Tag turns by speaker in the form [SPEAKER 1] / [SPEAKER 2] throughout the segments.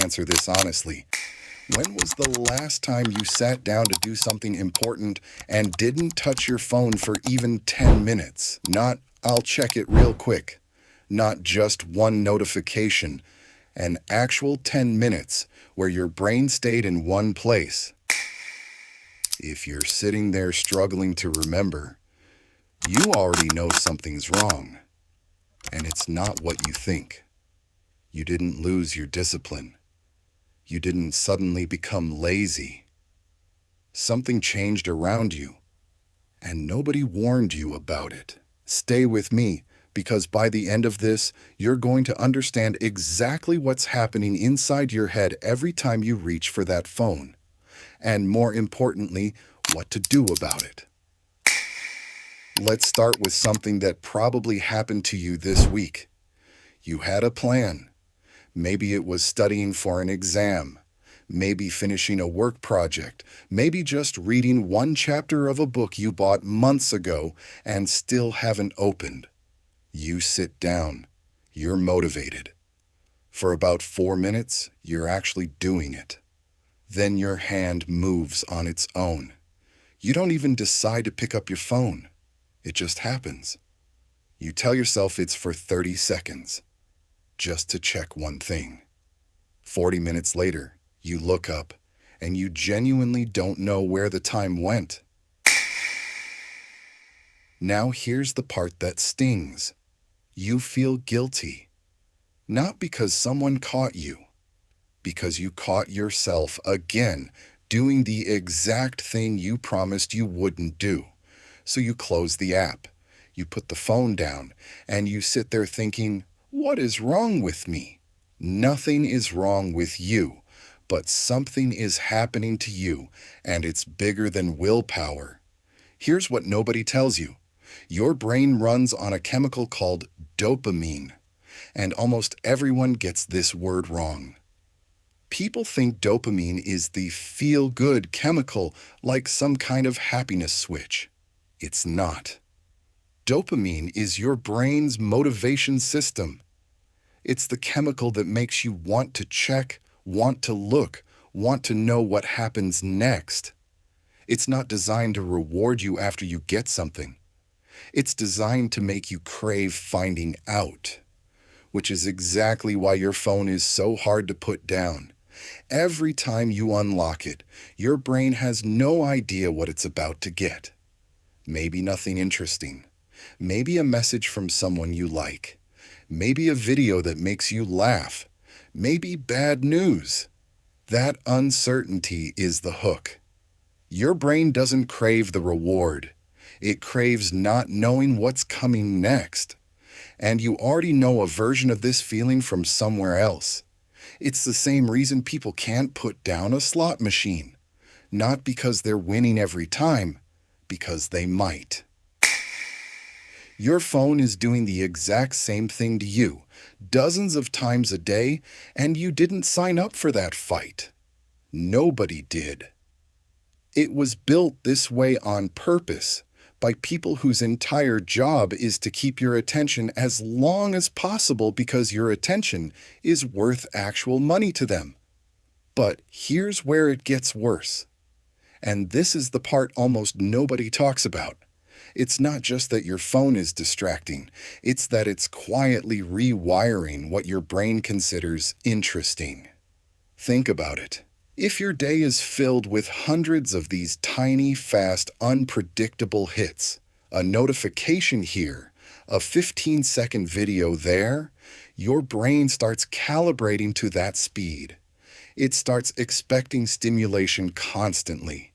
[SPEAKER 1] answer this honestly. When was the last time you sat down to do something important and didn't touch your phone for even 10 minutes? Not, I'll check it real quick. Not just one notification. An actual 10 minutes where your brain stayed in one place. If you're sitting there struggling to remember, you already know something's wrong. And it's not what you think. You didn't lose your discipline. You didn't suddenly become lazy. Something changed around you, and nobody warned you about it. Stay with me, because by the end of this, you're going to understand exactly what's happening inside your head every time you reach for that phone. And more importantly, what to do about it. Let's start with something that probably happened to you this week. You had a plan. Maybe it was studying for an exam, maybe finishing a work project, maybe just reading one chapter of a book you bought months ago and still haven't opened. You sit down. You're motivated. For about 4 minutes, you're actually doing it. Then your hand moves on its own. You don't even decide to pick up your phone. It just happens. You tell yourself it's for 30 seconds. Just to check one thing. 40 minutes later, you look up, and you genuinely don't know where the time went. Now here's the part that stings. You feel guilty. Not because someone caught you, because you caught yourself again doing the exact thing you promised you wouldn't do. So you close the app, you put the phone down, and you sit there thinking, what is wrong with me? Nothing is wrong with you, but something is happening to you, and it's bigger than willpower. Here's what nobody tells you. Your brain runs on a chemical called dopamine, and almost everyone gets this word wrong. People think dopamine is the feel-good chemical, like some kind of happiness switch. It's not. Dopamine is your brain's motivation system. It's the chemical that makes you want to check, want to look, want to know what happens next. It's not designed to reward you after you get something. It's designed to make you crave finding out, which is exactly why your phone is so hard to put down. Every time you unlock it, your brain has no idea what it's about to get. Maybe nothing interesting. Maybe a message from someone you like. Maybe a video that makes you laugh. Maybe bad news. That uncertainty is the hook. Your brain doesn't crave the reward. It craves not knowing what's coming next. And you already know a version of this feeling from somewhere else. It's the same reason people can't put down a slot machine. Not because they're winning every time, because they might. Your phone is doing the exact same thing to you, dozens of times a day, and you didn't sign up for that fight. Nobody did. It was built this way on purpose, by people whose entire job is to keep your attention as long as possible because your attention is worth actual money to them. But here's where it gets worse. And this is the part almost nobody talks about. It's not just that your phone is distracting, it's that it's quietly rewiring what your brain considers interesting. Think about it. If your day is filled with hundreds of these tiny, fast, unpredictable hits, a notification here, a 15-second video there, your brain starts calibrating to that speed. It starts expecting stimulation constantly.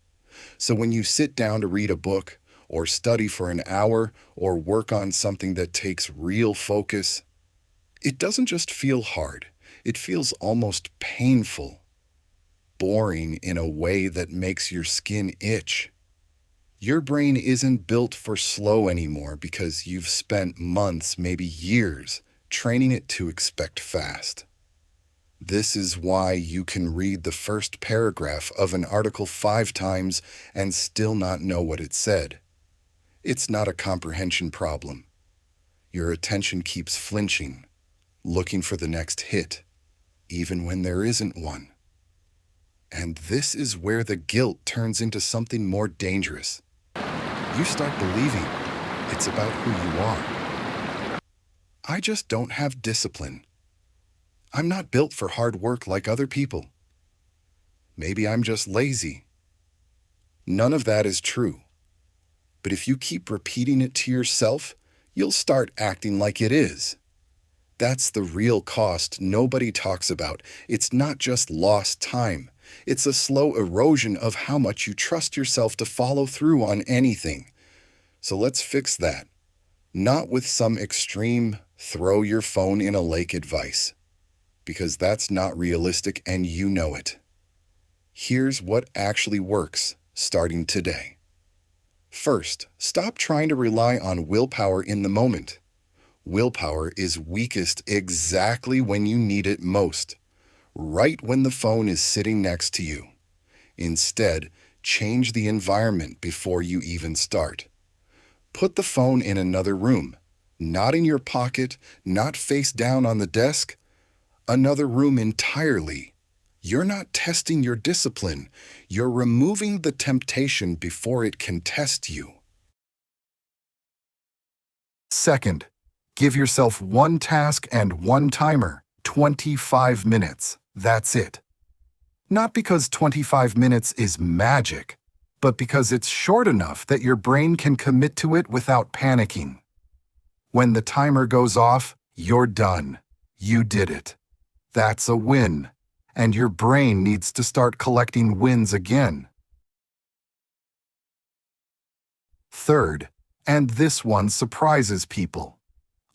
[SPEAKER 1] So when you sit down to read a book, or study for an hour, or work on something that takes real focus, it doesn't just feel hard, it feels almost painful. Boring in a way that makes your skin itch. Your brain isn't built for slow anymore because you've spent months, maybe years, training it to expect fast. This is why you can read the first paragraph of an article 5 times and still not know what it said. It's not a comprehension problem. Your attention keeps flinching, looking for the next hit, even when there isn't one. And this is where the guilt turns into something more dangerous. You start believing it's about who you are. I just don't have discipline. I'm not built for hard work like other people. Maybe I'm just lazy. None of that is true. But if you keep repeating it to yourself, you'll start acting like it is. That's the real cost nobody talks about. It's not just lost time. It's a slow erosion of how much you trust yourself to follow through on anything. So let's fix that. Not with some extreme throw your phone in a lake advice, because that's not realistic and you know it. Here's what actually works starting today. First, stop trying to rely on willpower in the moment. Willpower is weakest exactly when you need it most, right when the phone is sitting next to you. Instead, change the environment before you even start. Put the phone in another room, not in your pocket, not face down on the desk, another room entirely. You're not testing your discipline. You're removing the temptation before it can test you. Second, give yourself one task and one timer, 25 minutes. That's it. Not because 25 minutes is magic, but because it's short enough that your brain can commit to it without panicking. When the timer goes off, you're done. You did it. That's a win. And your brain needs to start collecting wins again. Third, and this one surprises people.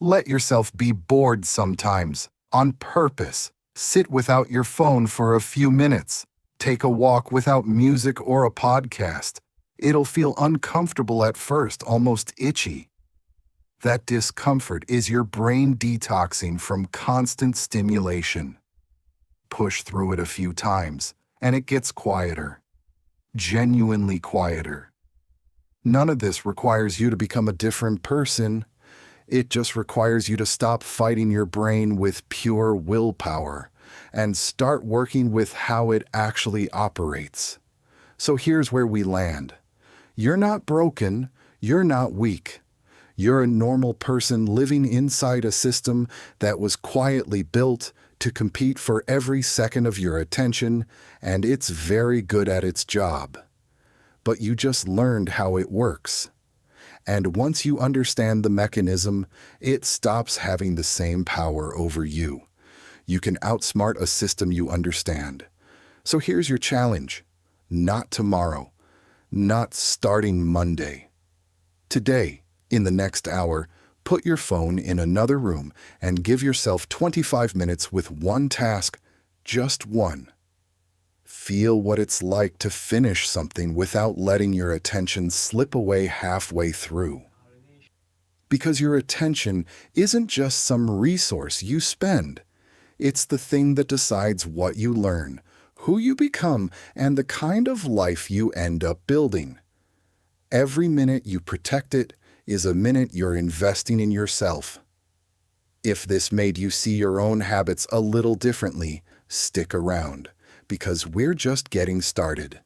[SPEAKER 1] Let yourself be bored sometimes, on purpose. Sit without your phone for a few minutes. Take a walk without music or a podcast. It'll feel uncomfortable at first, almost itchy. That discomfort is your brain detoxing from constant stimulation. Push through it a few times, and it gets quieter. Genuinely quieter. None of this requires you to become a different person. It just requires you to stop fighting your brain with pure willpower and start working with how it actually operates. So here's where we land. You're not broken. You're not weak. You're a normal person living inside a system that was quietly built to compete for every second of your attention, and it's very good at its job. But you just learned how it works. And once you understand the mechanism, it stops having the same power over you. You can outsmart a system you understand. So here's your challenge. Not tomorrow. Not starting Monday. Today, in the next hour, put your phone in another room and give yourself 25 minutes with one task, just one. Feel what it's like to finish something without letting your attention slip away halfway through. Because your attention isn't just some resource you spend. It's the thing that decides what you learn, who you become, and the kind of life you end up building. Every minute you protect it is a minute you're investing in yourself. If this made you see your own habits a little differently, stick around, because we're just getting started.